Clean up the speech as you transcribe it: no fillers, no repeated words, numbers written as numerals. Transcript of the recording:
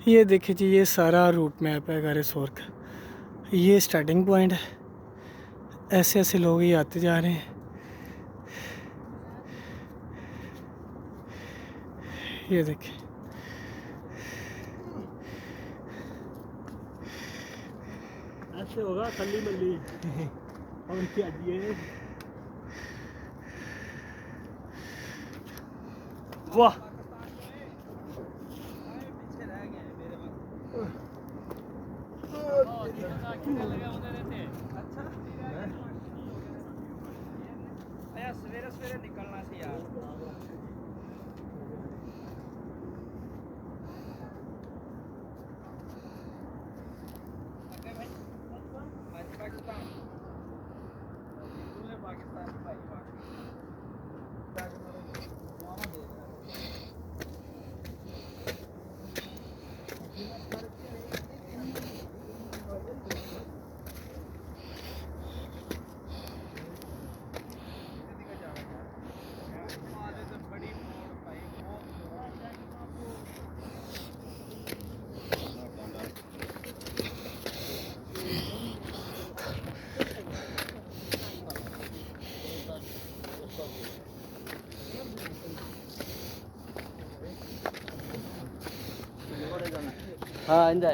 ये देखिए जी, ये सारा रूट मैप है गारेसोर का। ये स्टार्टिंग पॉइंट है, ऐसे ऐसे लोग ही आते जा रहे हैं। ये देखिए, ऐसे होगा खली मल्ली और क्या दिए। वाह सवेरे सवेरे निकलना सी यार। पाकिस्तान पाकिस्तान भाई हाँ इंदा